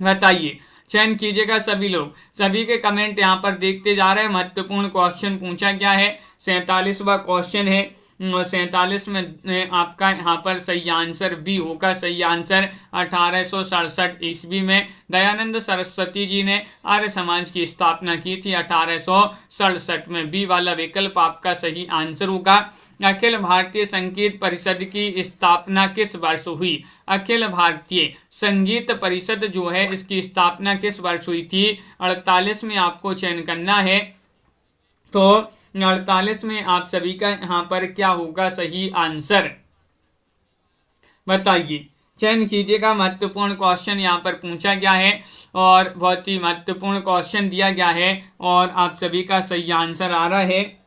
बताइए, चयन कीजिएगा सभी लोग। सभी के कमेंट यहाँ पर देखते जा रहे हैं। महत्वपूर्ण क्वेश्चन पूछा गया है, 47वां क्वेश्चन है। 47 में आपका यहाँ पर सही आंसर बी होगा। सही आंसर 1867 ईस्वी में दयानंद सरस्वती जी ने आर्य समाज की स्थापना की थी, 1867 में। बी वाला विकल्प आपका सही आंसर होगा। अखिल भारतीय संगीत परिषद की स्थापना किस वर्ष हुई? अखिल भारतीय संगीत परिषद जो है, इसकी स्थापना किस वर्ष हुई थी? 48 में आपको चयन करना है। तो 48 में आप सभी का यहाँ पर क्या होगा सही आंसर? बताइए, चयन कीजिएगा। महत्वपूर्ण क्वेश्चन यहाँ पर पूछा गया है और बहुत ही महत्वपूर्ण क्वेश्चन दिया गया है और आप सभी का सही आंसर आ रहा है।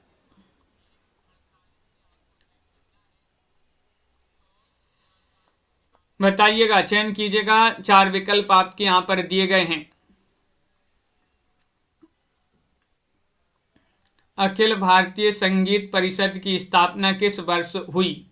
बताइएगा, चयन कीजिएगा। 4 विकल्प आपके यहाँ पर दिए गए हैं। अखिल भारतीय संगीत परिषद की स्थापना किस वर्ष हुई?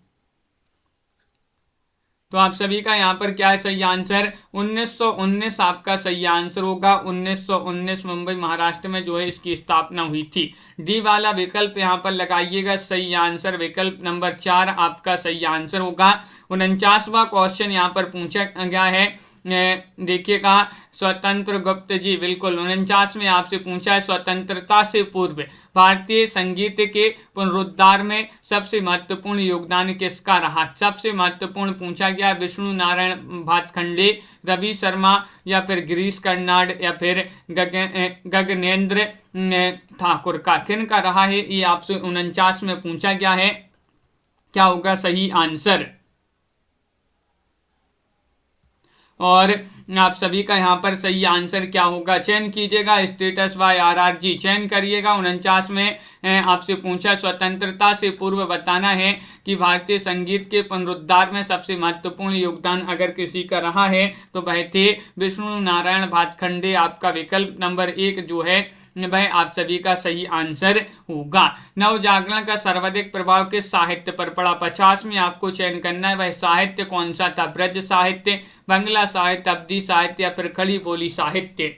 तो आप सभी का यहाँ पर क्या है सही आंसर? 1919 आपका सही आंसर होगा। 1919 मुंबई महाराष्ट्र में जो है इसकी स्थापना हुई थी। डी वाला विकल्प यहाँ पर लगाइएगा। सही आंसर विकल्प नंबर 4 आपका सही आंसर होगा। 49वां क्वेश्चन यहाँ पर पूछा गया है, देखिएगा, स्वतंत्र गुप्त जी, बिल्कुल 49 में आपसे पूछा है, स्वतंत्रता से पूर्व भारतीय संगीत के पुनरुद्धार में सबसे महत्वपूर्ण योगदान किसका रहा? सबसे महत्वपूर्ण पूछा गया विष्णु नारायण भातखंडे, रवि शर्मा, या फिर गिरीश कर्नाड, या फिर गगनेंद्र ठाकुर का। किन का रहा है ये आपसे 49 में पूछा गया है। क्या होगा सही आंसर? और आप सभी का यहाँ पर सही आंसर क्या होगा? चयन कीजिएगा। स्टेटस बाय RRG चयन करिएगा। 49 में आपसे पूछा स्वतंत्रता से पूर्व बताना है कि भारतीय संगीत के पुनरुद्धार में सबसे महत्वपूर्ण योगदान अगर किसी का रहा है तो वह थे विष्णु नारायण भातखंडे। आपका विकल्प नंबर 1 जो है वह आप सभी का सही आंसर होगा। नव जागरण का सर्वाधिक प्रभाव किस साहित्य पर पड़ा? 50 में आपको चयन करना है, वह साहित्य कौन सा था? ब्रज साहित्य, बंगला साहित्य, अवधी साहित्य, या फिर खड़ी बोली साहित्य।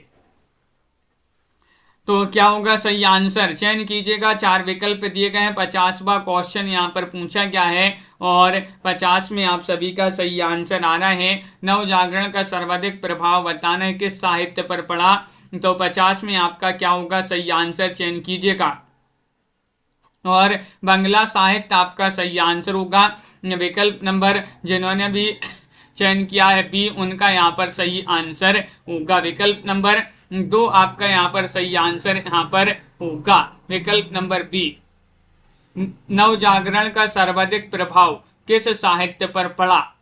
तो क्या होगा सही आंसर? चयन कीजिएगा। 4 विकल्प दिए गए हैं। 50वां क्वेश्चन यहाँ पर पूछा गया है और 50 में आप सभी का सही आंसर आ रहा है। नव जागरण का सर्वाधिक प्रभाव बताना है किस साहित्य पर पड़ा? तो 50 में आपका क्या होगा सही आंसर? चयन कीजिएगा। और बंगला साहित्य आपका सही आंसर होगा। विकल्प नंबर जिन्होंने भी चयन किया है बी, उनका यहाँ पर सही आंसर होगा। विकल्प नंबर 2 आपका यहाँ पर सही आंसर यहाँ पर होगा। विकल्प नंबर बी। नव जागरण का सर्वाधिक प्रभाव किस साहित्य पर पड़ा,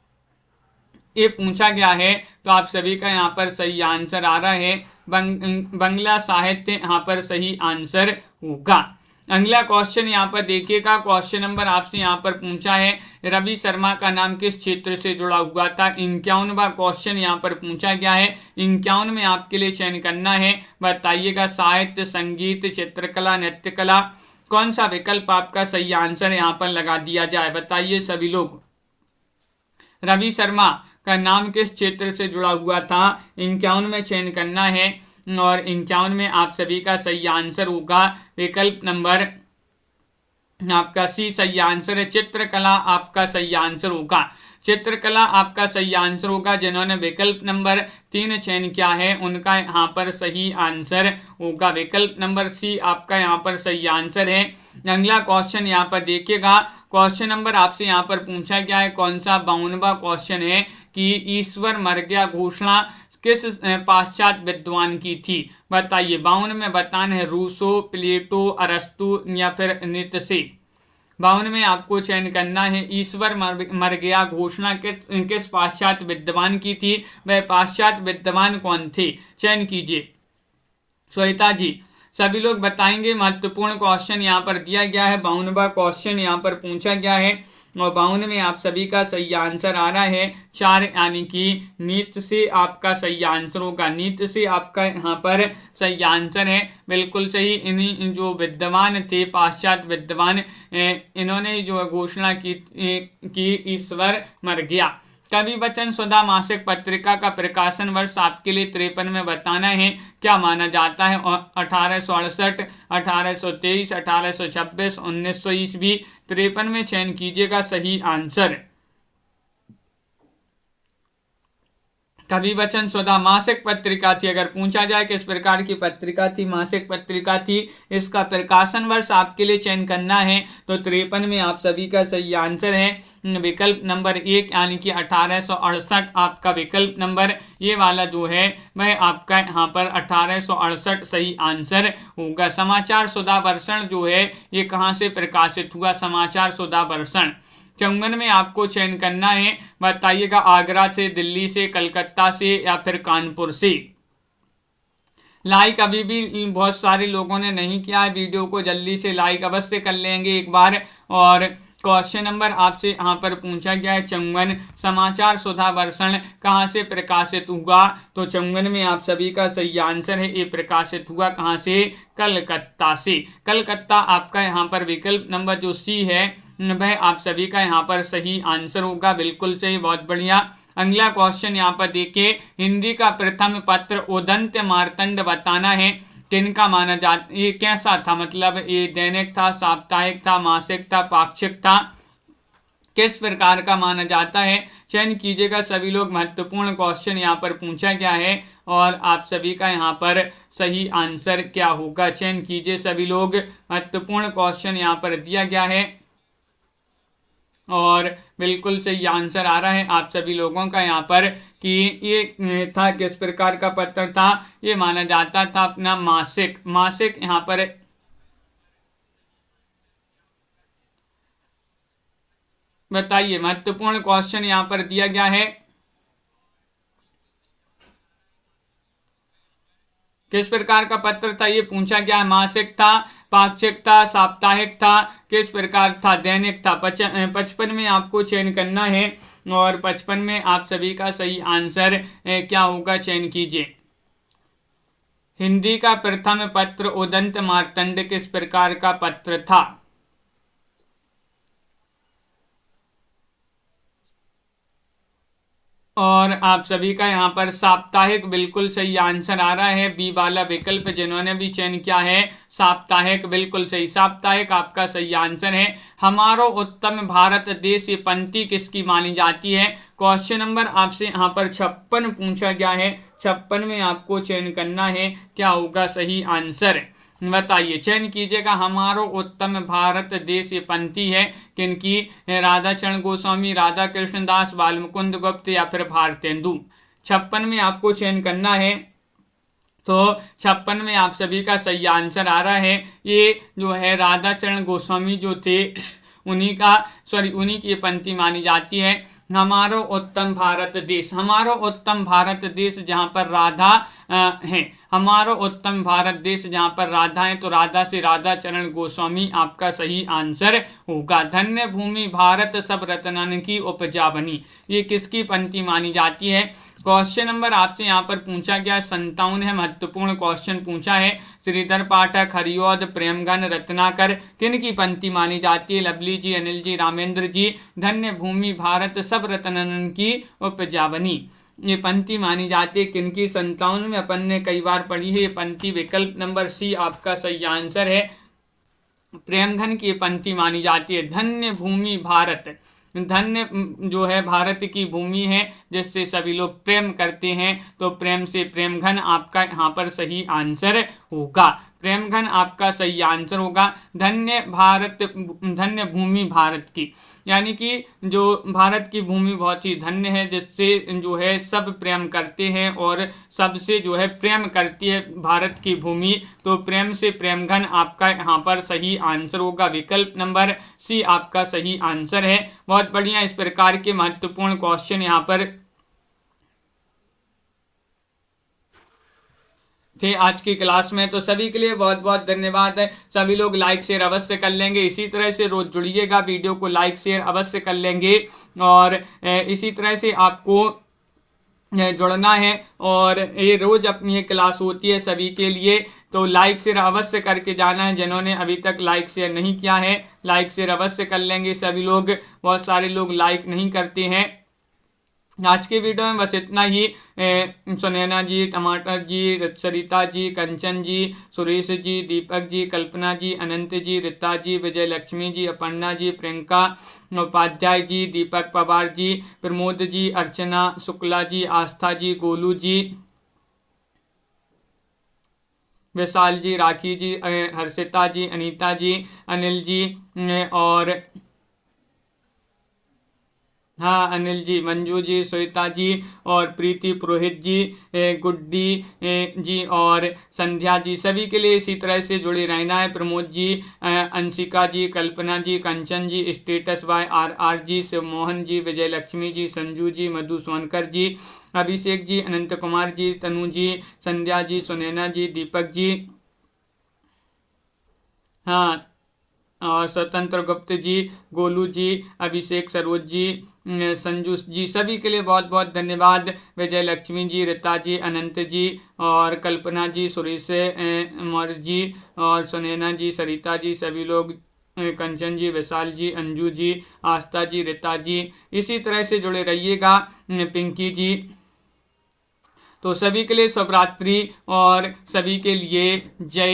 ये पूछा गया है। तो आप सभी का यहाँ पर सही आंसर आ रहा है बंगला साहित्य यहाँ पर सही आंसर होगा। अगला क्वेश्चन यहाँ पर देखिएगा। क्वेश्चन नंबर आपसे यहाँ पर पूछा है रवि शर्मा का नाम किस क्षेत्र से जुड़ा हुआ था? 51वां क्वेश्चन यहाँ पर पूछा गया है। 51 में आपके लिए चयन करना है। बताइएगा, साहित्य, संगीत, चित्रकला, नृत्य कला, कौन सा विकल्प आपका सही आंसर यहाँ पर लगा दिया जाए? बताइए सभी लोग। रवि शर्मा का नाम किस क्षेत्र से जुड़ा हुआ था? 51 में चयन करना है और 51 में आप सभी का सही आंसर होगा विकल्प नंबर आपका सी सही आंसर है। चित्रकला आपका सही आंसर होगा। चित्रकला आपका सही आंसर होगा। जिन्होंने विकल्प नंबर 3 चयन किया है उनका यहाँ पर सही आंसर होगा। विकल्प नंबर सी आपका यहाँ पर सही आंसर है। अगला क्वेश्चन यहाँ पर देखिएगा। क्वेश्चन नंबर आपसे यहाँ पर पूछा गया है, कौन सा 52वां क्वेश्चन है कि ईश्वर मर गया घोषणा किस पाश्चात्य विद्वान की थी? बताइए। 52 में बताना है रूसो, प्लेटो, अरस्तु या फिर नीत्शे। 52 में आपको चयन करना है। ईश्वर मर गया घोषणा किस पाश्चात्य विद्वान की थी? वह पाश्चात्य विद्वान कौन थे? चयन कीजिए। श्वेता जी सभी लोग बताएंगे। महत्वपूर्ण क्वेश्चन यहाँ पर दिया गया है। 52वां क्वेश्चन यहाँ पर पूछा गया है और 52 में आप सभी का सही आंसर आ रहा है 4, यानी कि नीत्शे आपका सही आंसर होगा। नीत्शे आपका यहाँ पर सही आंसर है। बिल्कुल सही। इन्हीं जो विद्वान थे पाश्चात्य विद्वान, इन्होंने जो घोषणा की ईश्वर मर गया। कवि वचन सुधा मासिक पत्रिका का प्रकाशन वर्ष आपके लिए 53 में बताना है। क्या माना जाता है? 1868, 1823, 1826, 1900 ईस्वी। 53 में चयन कीजिएगा सही आंसर। कवि वचन सुधा मासिक पत्रिका थी। अगर पूछा जाए किस प्रकार की पत्रिका थी, मासिक पत्रिका थी, इसका प्रकाशन वर्ष आपके लिए चयन करना है तो 53 में आप सभी का सही आंसर है विकल्प नंबर 1, यानी कि 1868 आपका विकल्प नंबर ये वाला जो है वह आपका यहाँ पर 1868 सही आंसर होगा। समाचार सुधा वर्षण जो है ये कहाँ से प्रकाशित हुआ? समाचार सुधा वर्षण 54 में आपको चयन करना है। बताइएगा। आगरा से, दिल्ली से, कलकत्ता से या फिर कानपुर से। लाइक अभी भी बहुत सारे लोगों ने नहीं किया है। वीडियो को जल्दी से लाइक अवश्य कर लेंगे एक बार। और क्वेश्चन नंबर आपसे यहाँ पर पूछा गया है 54, समाचार सुधा वर्षण कहाँ से प्रकाशित हुआ? तो 54 में आप सभी का सही आंसर है ये प्रकाशित हुआ कहाँ से? कलकत्ता से। कलकत्ता आपका यहाँ पर विकल्प नंबर जो सी है वह आप सभी का यहाँ पर सही आंसर होगा। बिल्कुल सही, बहुत बढ़िया। अगला क्वेश्चन यहाँ पर देखिए। हिंदी का प्रथम पत्र उदंत मार्तंड बताना है। किनका माना जाता? ये कैसा था? मतलब ये दैनिक था, साप्ताहिक था, मासिक था, पाक्षिक था? किस प्रकार का माना जाता है? चयन कीजिएगा सभी लोग। महत्वपूर्ण क्वेश्चन यहाँ पर पूछा गया है और आप सभी का यहाँ पर सही आंसर क्या होगा? चयन कीजिए सभी लोग। महत्वपूर्ण क्वेश्चन यहाँ पर दिया गया है और बिल्कुल सही आंसर आ रहा है आप सभी लोगों का यहाँ पर कि ये था किस प्रकार का पत्र था? ये माना जाता था अपना मासिक। मासिक यहाँ पर बताइए। महत्वपूर्ण क्वेश्चन यहाँ पर दिया गया है। किस प्रकार का पत्र था ये पूछा गया है। मासिक था, पाक्षिक था, साप्ताहिक था, किस प्रकार था? दैनिक था। 55 में आपको चयन करना है और 55 में आप सभी का सही आंसर क्या होगा? चयन कीजिए। हिंदी का प्रथम पत्र उदंत मार्तंड किस प्रकार का पत्र था? और आप सभी का यहाँ पर साप्ताहिक बिल्कुल सही आंसर आ रहा है। बी वाला विकल्प जिन्होंने भी चयन किया है साप्ताहिक, बिल्कुल सही। साप्ताहिक आपका सही आंसर है। हमारो उत्तम भारत देश ये पंक्ति किसकी मानी जाती है? क्वेश्चन नंबर आपसे यहाँ पर 56 पूछा गया है। 56 में आपको चयन करना है क्या होगा सही आंसर? बताइए। चयन कीजिएगा। हमारो उत्तम भारत देश ये पंक्ति है किनकी? राधा चरण गोस्वामी, राधा कृष्ण दास, बालमुकुंद गुप्त या फिर भारतेंदु। 56 में आपको चयन करना है तो 56 में आप सभी का सही आंसर आ रहा है। ये जो है राधा चरण गोस्वामी जो थे उन्हीं की पंक्ति मानी जाती है। हमारो उत्तम भारत देश, हमारो उत्तम भारत देश जहाँ पर राधा है, हमारो उत्तम भारत देश जहाँ पर राधा है तो राधा से राधा चरण गोस्वामी आपका सही आंसर होगा। धन्य भूमि भारत सब रत्नन की उपजा बनी, ये किसकी पंक्ति मानी जाती है? क्वेश्चन नंबर आपसे यहाँ पर पूछा गया 57 है। महत्वपूर्ण क्वेश्चन पूछा है। श्रीधर पाठक, हरिऔध, प्रेमगन, रत्नाकर किन की पंक्ति मानी जाती है? लवली जी, अनिल जी, रामेंद्र जी। धन्य भूमि भारत सब रत्नन की उपजा बनी, ये पंक्ति मानी जाती है किनकी? 57 में अपन ने कई बार पढ़ी है ये पंक्ति। विकल्प नंबर सी आपका सही आंसर है। प्रेमघन की पंक्ति मानी जाती है। धन्य भूमि भारत, धन्य जो है भारत की भूमि है जिससे सभी लोग प्रेम करते हैं, तो प्रेम से प्रेमघन आपका यहाँ पर सही आंसर होगा। प्रेमघन आपका सही आंसर होगा। धन्य भारत, धन्य भूमि भारत की, यानी कि जो भारत की भूमि बहुत ही धन्य है जिससे जो है सब प्रेम करते हैं और सबसे जो है प्रेम करती है भारत की भूमि, तो प्रेम से प्रेमघन आपका यहाँ पर सही आंसर होगा। विकल्प नंबर सी आपका सही आंसर है। बहुत बढ़िया, इस प्रकार के महत्वपूर्ण क्वेश्चन यहाँ पर थे आज की क्लास में। तो सभी के लिए बहुत बहुत धन्यवाद है। सभी लोग लाइक शेयर अवश्य कर लेंगे, इसी तरह से रोज जुड़िएगा, वीडियो को लाइक शेयर अवश्य कर लेंगे और इसी तरह से आपको जुड़ना है। और ये रोज अपनी एक क्लास होती है सभी के लिए, तो लाइक शेयर अवश्य करके जाना है। जिन्होंने अभी तक लाइक शेयर नहीं किया है, लाइक शेयर अवश्य कर लेंगे सभी लोग। बहुत सारे लोग लाइक नहीं करते हैं। आज के वीडियो में बस इतना ही। सुनैना जी, टमाटर जी, सरिता जी, कंचन जी, सुरेश जी, दीपक जी, कल्पना जी, अनंत जी, रीता जी, विजय लक्ष्मी जी, अपर्णा जी, प्रियंका उपाध्याय जी, दीपक पवार जी, प्रमोद जी, अर्चना शुक्ला जी, आस्था जी, गोलू जी, विशाल जी, राखी जी, हर्षिता जी, अनीता जी, अनिल जी और हाँ अनिल जी, मंजू जी, श्वेता जी और प्रीति पुरोहित जी, गुड्डी जी और संध्या जी, सभी के लिए इसी तरह से जुड़े रहना है। प्रमोद जी, अंशिका जी, कल्पना जी, कंचन जी, स्टेटस बाय RR जी, शिवमोहन जी, विजय लक्ष्मी जी, संजू जी, मधु सोनकर जी, अभिषेक जी, अनंत कुमार जी, तनु जी, संध्या जी, सुनैना जी, दीपक जी, हाँ और स्वतंत्र गुप्त जी, गोलू जी, अभिषेक सरोज जी, संजू जी, सभी के लिए बहुत बहुत धन्यवाद। विजय लक्ष्मी जी, रीता जी, अनंत जी और कल्पना जी, सुरेश मौर्य जी और सुनैना जी, सरिता जी, सभी लोग, कंचन जी, विशाल जी, अंजू जी, आस्था जी, रीता जी, इसी तरह से जुड़े रहिएगा। पिंकी जी, तो सभी के लिए शुभ रात्रि और सभी के लिए जय